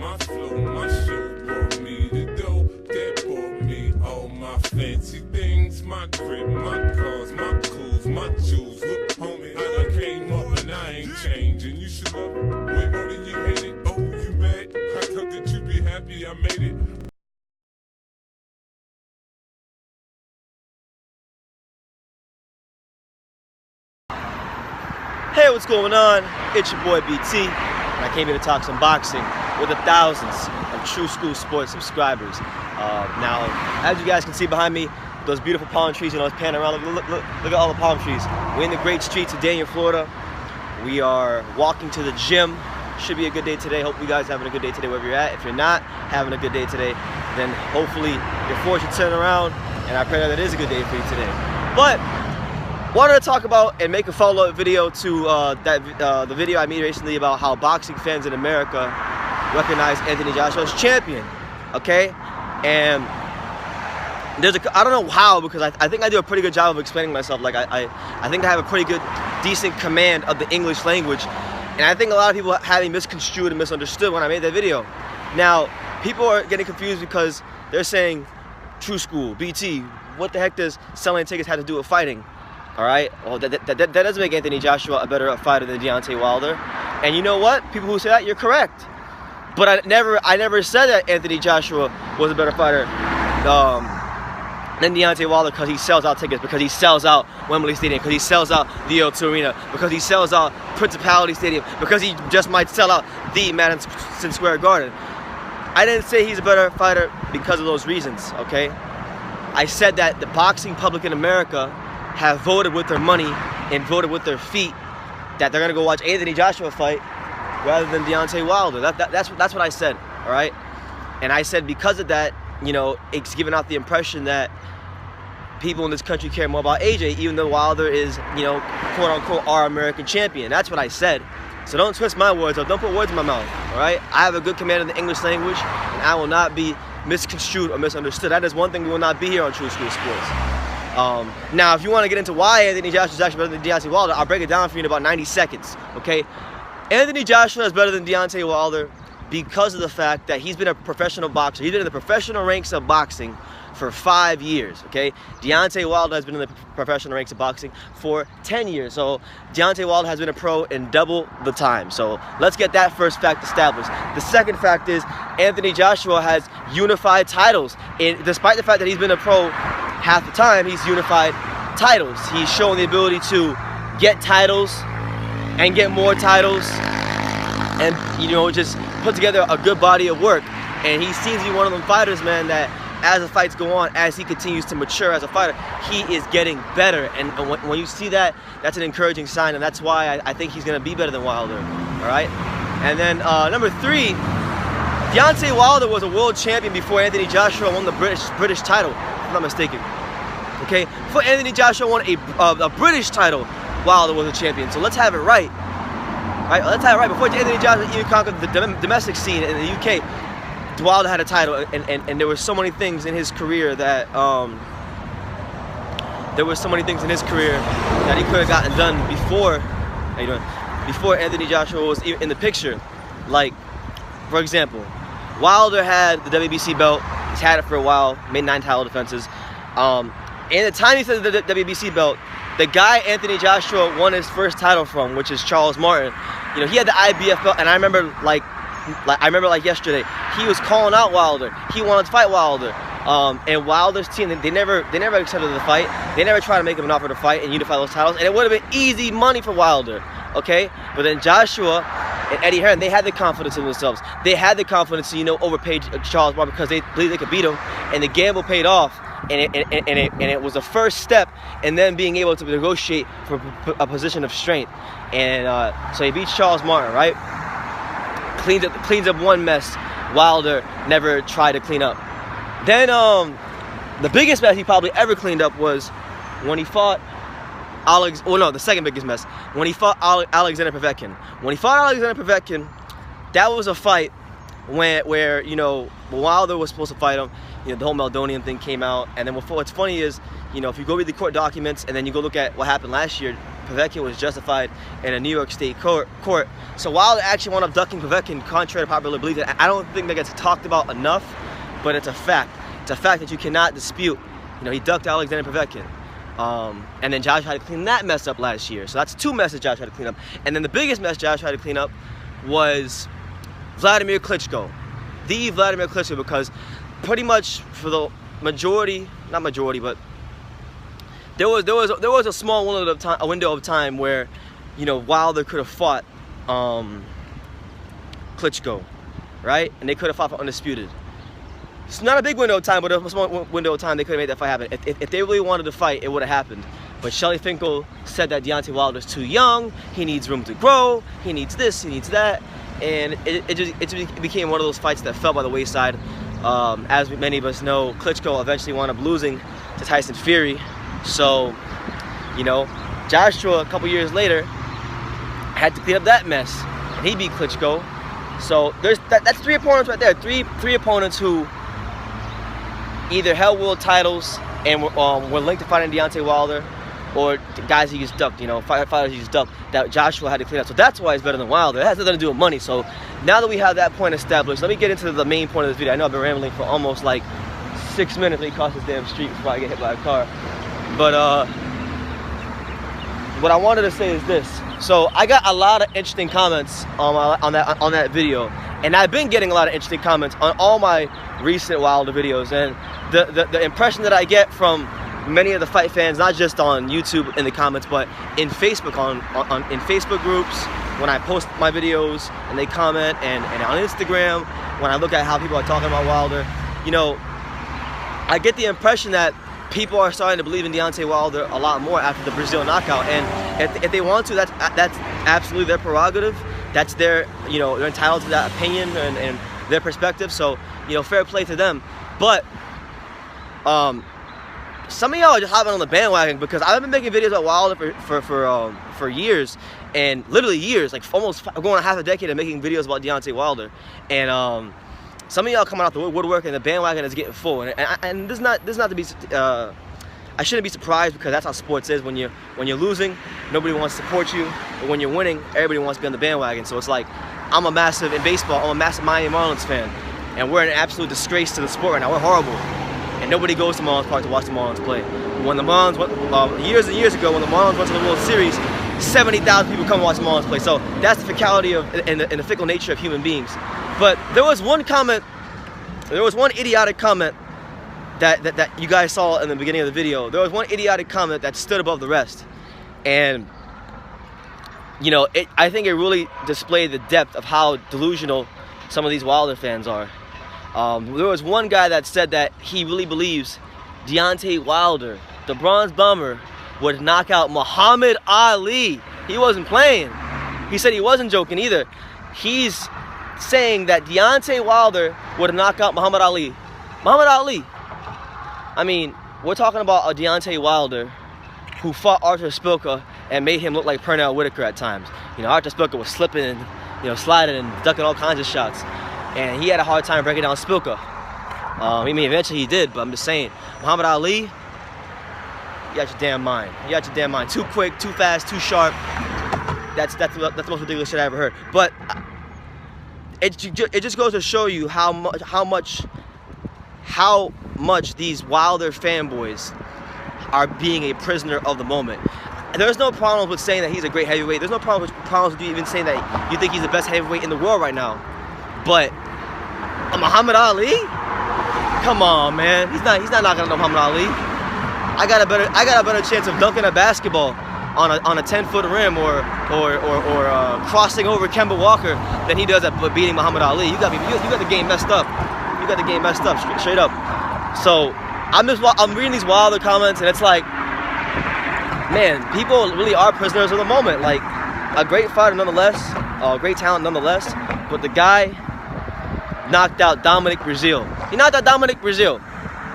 my flow, my show brought me the dough that bought me all my fancy things, my crib, my cars, my clothes, my jewels. Look, homie, I came up and I ain't changing. You should love it way more than you hate it. Oh, you mad? How come that you be happy I made it? Hey, what's going on? It's your boy BT, and I came here to talk some boxing with the thousands of True School Sports subscribers. Now, as you guys can see behind me, those beautiful palm trees, you know, it's panning around. Look at all the palm trees. We're in the great streets of Dania, Florida. We are walking to the gym. Should be a good day today. Hope you guys are having a good day today wherever you're at. If you're not having a good day today, then hopefully your fortune turn around, and I pray that it is a good day for you today. But wanted to talk about and make a follow-up video to the video I made recently about how boxing fans in America recognize Anthony Joshua as champion, okay? And I don't know how, because I think I do a pretty good job of explaining myself. Like I think I have a pretty good, decent command of the English language, and I think a lot of people have me misconstrued and misunderstood when I made that video. Now, people are getting confused because they're saying, True School, BT, what the heck does selling tickets have to do with fighting? All right, well, that doesn't make Anthony Joshua a better fighter than Deontay Wilder. And you know what? People who say that, you're correct. But I never said that Anthony Joshua was a better fighter than Deontay Wilder because he sells out tickets, because he sells out Wembley Stadium, because he sells out the O2 Arena, because he sells out Principality Stadium, because he just might sell out the Madison Square Garden. I didn't say he's a better fighter because of those reasons, okay? I said that the boxing public in America have voted with their money and voted with their feet that they're gonna go watch Anthony Joshua fight rather than Deontay Wilder. That's what I said, all right? And I said because of that, you know, it's given out the impression that people in this country care more about AJ, even though Wilder is, you know, quote unquote, our American champion. That's what I said. So don't twist my words up. Don't put words in my mouth, all right? I have a good command of the English language, and I will not be misconstrued or misunderstood. That is one thing we will not be here on True School Sports. Now, if you want to get into why Anthony Joshua is actually better than Deontay Wilder, I'll break it down for you in about 90 seconds, okay? Anthony Joshua is better than Deontay Wilder because of the fact that he's been a professional boxer. He's been in the professional ranks of boxing for 5 years, okay? Deontay Wilder has been in the professional ranks of boxing for 10 years. So Deontay Wilder has been a pro in double the time. So let's get that first fact established. The second fact is Anthony Joshua has unified titles. And despite the fact that he's been a pro half the time, he's unified titles. He's shown the ability to get titles and get more titles and, you know, just put together a good body of work. And he seems to be one of them fighters, man, that as the fights go on, as he continues to mature as a fighter, he is getting better. And when you see that, that's an encouraging sign, and that's why I think he's going to be better than Wilder, all right? And then number 3, Deontay Wilder was a world champion before Anthony Joshua won the British title, if I'm not mistaken. Okay, before Anthony Joshua won a British title, Wilder was a champion. So let's have it right. Right? Let's have it right. Before Anthony Joshua even conquered the domestic scene in the UK, Wilder had a title, and there were so many things in his career that he could have gotten done before. How you doing? Before Anthony Joshua was even in the picture. Like, for example, Wilder had the WBC belt. He's had it for a while. Made 9 title defenses. And the time he said the WBC belt, the guy Anthony Joshua won his first title from, which is Charles Martin, you know, he had the IBF belt, and I remember like yesterday, he was calling out Wilder. He wanted to fight Wilder. And Wilder's team, they never accepted the fight. They never tried to make him an offer to fight and unify those titles, and it would have been easy money for Wilder, okay? But then Joshua and Eddie Hearn, they had the confidence in themselves. They had the confidence to, you know, overpay Charles Martin because they believed they could beat him, and the gamble paid off. And it was a first step in them being able to negotiate for a position of strength. And so he beats Charles Martin, right? Cleans up one mess Wilder never tried to clean up. Then the biggest mess he probably ever cleaned up was when he fought the second biggest mess, when he fought Alexander Povetkin. When he fought Alexander Povetkin, that was a fight where you know, Wilder was supposed to fight him. you know, the whole Meldonium thing came out. And then what's funny is, you know, if you go read the court documents and then you go look at what happened last year, Povetkin was justified in a New York State court. So Wilder actually wound up ducking Povetkin, contrary to popular belief. I don't think that gets talked about enough, but it's a fact. It's a fact that you cannot dispute. You know, he ducked Alexander Povetkin. And then Josh tried to clean that mess up last year. So that's 2 messes Josh tried to clean up. And then the biggest mess Josh tried to clean up was Vladimir Klitschko. The Vladimir Klitschko, because pretty much for the majority, not majority, but there was a small window of time where, you know, Wilder could have fought Klitschko, right? And they could have fought for undisputed. It's not a big window of time, but a small window of time they could have made that fight happen. If they really wanted to fight, it would have happened. But Shelly Finkel said that Deontay Wilder's too young, he needs room to grow, he needs this, he needs that. And it became one of those fights that fell by the wayside. As many of us know, Klitschko eventually wound up losing to Tyson Fury. So, you know, Joshua a couple years later had to clean up that mess, and he beat Klitschko. So that's 3 opponents right there. Three opponents who either held world titles and were linked to fighting Deontay Wilder, or guys he just ducked, you know, fighters he just ducked, that Joshua had to clean up. So that's why he's better than Wilder. It has nothing to do with money. So now that we have that point established, let me get into the main point of this video. I know I've been rambling for almost like 6 minutes when he crossed this damn street before I get hit by a car. But what I wanted to say is this. So I got a lot of interesting comments on that video, and I've been getting a lot of interesting comments on all my recent Wilder videos. And the impression that I get from many of the fight fans, not just on YouTube in the comments, but in Facebook in Facebook groups, when I post my videos and they comment, and on Instagram when I look at how people are talking about Wilder, you know, I get the impression that people are starting to believe in Deontay Wilder a lot more after the Brazil knockout. And if they want to, that's absolutely their prerogative. That's their, you know, they're entitled to that opinion and their perspective. So, you know, fair play to them. But some of y'all are just hopping on the bandwagon, because I've been making videos about Wilder for years, and literally years, like almost going on half a decade of making videos about Deontay Wilder. And some of y'all coming out the woodwork, and the bandwagon is getting full. And this is not to be. I shouldn't be surprised, because that's how sports is. When you're losing, nobody wants to support you. But when you're winning, everybody wants to be on the bandwagon. So it's like, in baseball, I'm a massive Miami Marlins fan, and we're an absolute disgrace to the sport right now. We're horrible, and nobody goes to Marlins Park to watch the Marlins play. When the Marlins went, years and years ago, when the Marlins went to the World Series, 70,000 people come watch the Marlins play. So that's the physicality and the fickle nature of human beings. But there was one idiotic comment that you guys saw in the beginning of the video. There was one idiotic comment that stood above the rest. And, you know, I think it really displayed the depth of how delusional some of these Wilder fans are. There was one guy that said that he really believes Deontay Wilder, the Bronze Bomber, would knock out Muhammad Ali. He wasn't playing. He said he wasn't joking either. He's saying that Deontay Wilder would knock out Muhammad Ali. Muhammad Ali. I mean, we're talking about a Deontay Wilder who fought Arthur Spilka and made him look like Pernell Whitaker at times. You know, Arthur Spilka was slipping and, you know, sliding and ducking all kinds of shots. And he had a hard time breaking down Spilka. I mean, eventually he did, but I'm just saying, Muhammad Ali, you got your damn mind. You got your damn mind. Too quick, too fast, too sharp. That's the most ridiculous shit I ever heard. But it just goes to show you how much these Wilder fanboys are being a prisoner of the moment. And there's no problem with saying that he's a great heavyweight. There's no problems with you even saying that you think he's the best heavyweight in the world right now. But Muhammad Ali? Come on, man. He's not knocking out Muhammad Ali. I got a better chance of dunking a basketball on a 10-foot rim or crossing over Kemba Walker than he does at beating Muhammad Ali. You got the game messed up. You got the game messed up, straight up. So I'm reading these Wilder comments, and it's like, man, people really are prisoners of the moment. Like, a great fighter nonetheless, a great talent nonetheless, but the guy knocked out Dominic Breazeale. He knocked out Dominic Breazeale,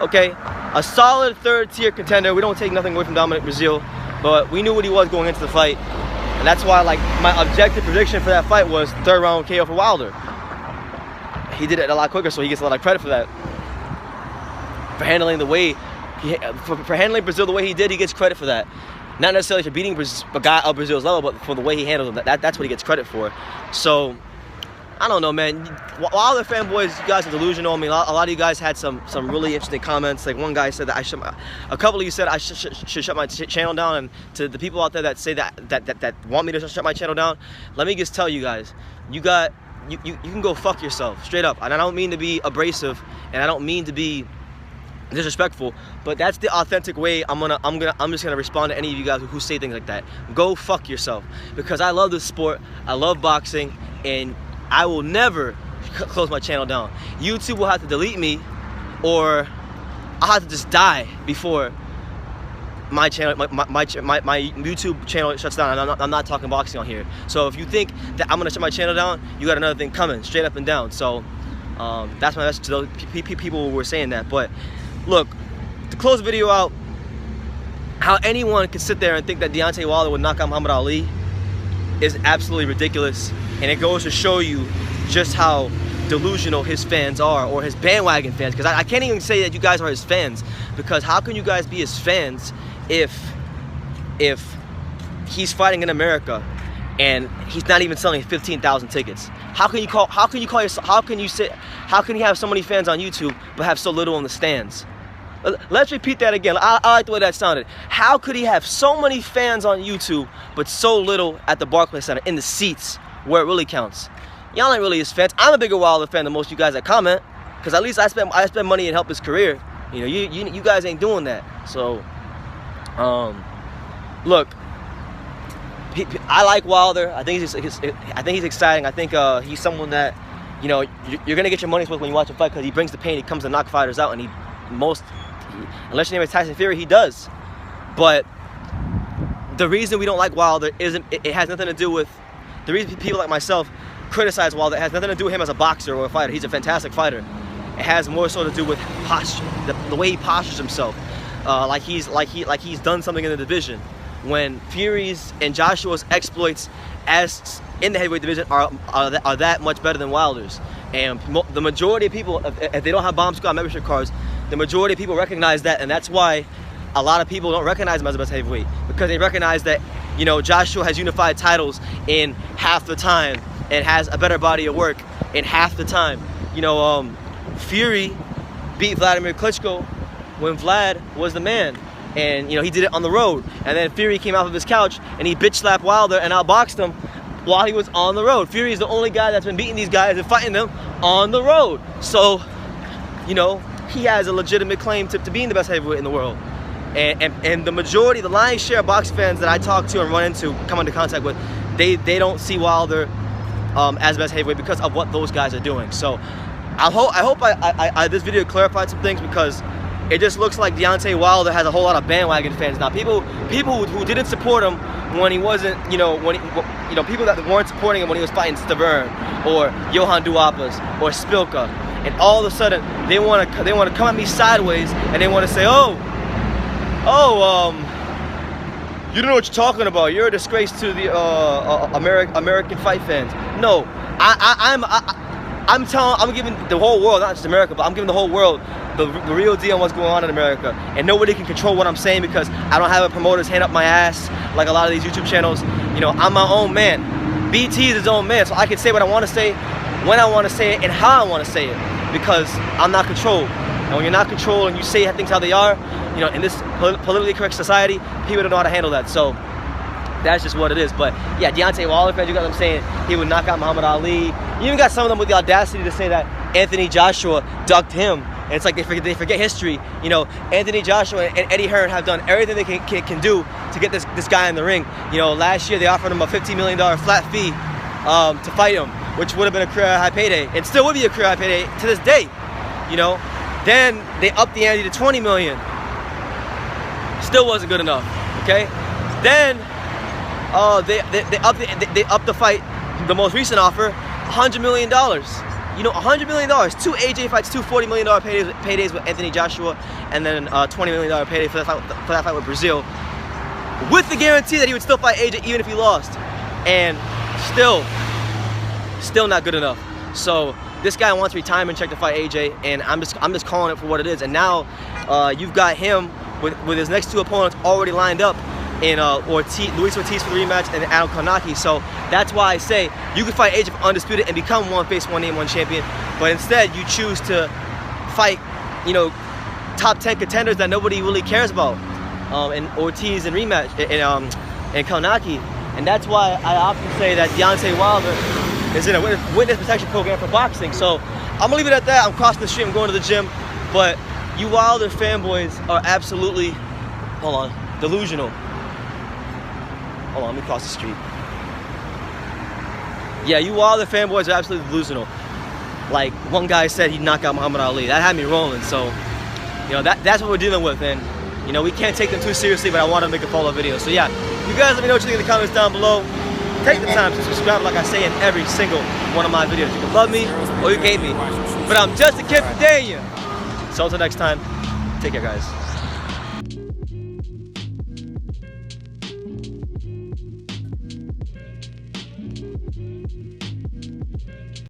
okay? A solid third-tier contender. We don't take nothing away from Dominic Breazeale, but we knew what he was going into the fight, and that's why, like, my objective prediction for that fight was third-round KO for Wilder. He did it a lot quicker, so he gets a lot of credit for that. handling the way for handling Brazil the way he did. He gets credit for that. Not necessarily for beating a guy of Brazil's level, but for the way he handles him. That's what he gets credit for. So I don't know, man. While the fanboys, you guys are delusional. I mean, a lot of you guys had some really interesting comments. Like one guy said that a couple of you said I should shut my channel down. And to the people out there that say that want me to shut my channel down, let me just tell you guys, you can go fuck yourself, straight up. And I don't mean to be abrasive, and I don't mean to be disrespectful, but that's the authentic way I'm just gonna respond to any of you guys who say things like that. Go fuck yourself, because I love this sport, I love boxing, and I will never close my channel down. YouTube will have to delete me, or I'll have to just die before my channel, my YouTube channel shuts down. I'm not talking boxing on here. So if you think that I'm gonna shut my channel down, you got another thing coming, straight up and down. So that's my message to those people who were saying that. But look, to close the video out, how anyone could sit there and think that Deontay Wilder would knock out Muhammad Ali is absolutely ridiculous. And it goes to show you just how delusional his fans are, or his bandwagon fans. Because I can't even say that you guys are his fans, because how can you guys be his fans if he's fighting in America and he's not even selling 15,000 tickets? How can you have so many fans on YouTube but have so little in the stands? Let's repeat that again. I like the way that sounded. How could he have so many fans on YouTube but so little at the Barclays Center in the seats where it really counts? Y'all ain't really his fans. I'm a bigger Wilder fan than most of you guys that comment, because at least I spend money and help his career. You know, you guys ain't doing that. So, look, I like Wilder. I think he's exciting. I think he's someone that, you know, you're gonna get your money's worth when you watch a fight, because he brings the pain. He comes to knock fighters out, and unless your name is Tyson Fury, he does. But the reason we don't like Wilder it has nothing to do with the reason people like myself criticize Wilder. It has nothing to do with him as a boxer or a fighter. He's a fantastic fighter. It has more so to do with posture, the way he postures himself, like he's done something in the division. When Fury's and Joshua's exploits as in the heavyweight division are that much better than Wilder's. And the majority of people, if they don't have Bomb Squad membership cards, the majority of people recognize that, and that's why a lot of people don't recognize him as the best heavyweight, because they recognize that, you know, Joshua has unified titles in half the time and has a better body of work in half the time. You know, Fury beat Vladimir Klitschko when Vlad was the man, and you know, he did it on the road. And then Fury came off of his couch and he bitch slapped Wilder and outboxed him while he was on the road. Fury is the only guy that's been beating these guys and fighting them on the road. So, you know, he has a legitimate claim to being the best heavyweight in the world. And the majority, the lion's share of boxing fans that I talk to and run into, come into contact with, they don't see Wilder as best heavyweight because of what those guys are doing. So I hope this video clarified some things, because it just looks like Deontay Wilder has a whole lot of bandwagon fans now. People who didn't support him when he wasn't, people that weren't supporting him when he was fighting Stavern or Johan Duapas or Spilka, and all of a sudden they want to come at me sideways and they want to say, you don't know what you're talking about. You're a disgrace to the American fight fans. No, I'm giving the whole world, not just America, but I'm giving the whole world the real deal on what's going on in America. And nobody can control what I'm saying, because I don't have a promoter's hand up my ass like a lot of these YouTube channels. You know, I'm my own man. BT is his own man, so I can say what I want to say, when I want to say it, and how I want to say it, because I'm not controlled. And when you're not controlled and you say things how they are, you know, in this politically correct society, people don't know how to handle that. So that's just what it is. But yeah, Deontay Wilder fans, you got what I'm saying, he would knock out Muhammad Ali. You even got some of them with the audacity to say that Anthony Joshua ducked him. And it's like they forget history. You know, Anthony Joshua and Eddie Hearn have done everything they can do to get this guy in the ring. You know, last year they offered him a $15 million flat fee to fight him, which would have been a career high payday, and still would be a career high payday to this day. You know, then they upped the ante to $20 million. Still wasn't good enough. Okay, then they upped the fight, the most recent offer, $100 million. You know, $100 million. 2 AJ fights, 2 $40 million paydays with Anthony Joshua, and then $20 million payday for that fight with Brazil, with the guarantee that he would still fight AJ even if he lost. And still not good enough. So this guy wants retirement check to fight AJ, and I'm just calling it for what it is. And now you've got him with his next 2 opponents already lined up in Luis Ortiz for the rematch and Adam Kownacki. So that's why I say you can fight AJ for undisputed and become one face, one name, one champion. But instead you choose to fight, you know, top 10 contenders that nobody really cares about, and Ortiz and rematch and Kownacki. And that's why I often say that Deontay Wilder is in a witness protection program for boxing. So I'm gonna leave it at that. I'm crossing the street, I'm going to the gym. But you Wilder fanboys are absolutely, hold on, delusional. Hold on, let me cross the street. Yeah, you Wilder fanboys are absolutely delusional. Like one guy said he'd knock out Muhammad Ali. That had me rolling. So, you know, that's what we're dealing with. And, you know, we can't take them too seriously, but I want to make a follow-up video. So yeah, you guys let me know what you think in the comments down below. Take the time to subscribe like I say in every single one of my videos. You can love me or you can hate me. But I'm just a kid from Dania. So until next time, take care guys.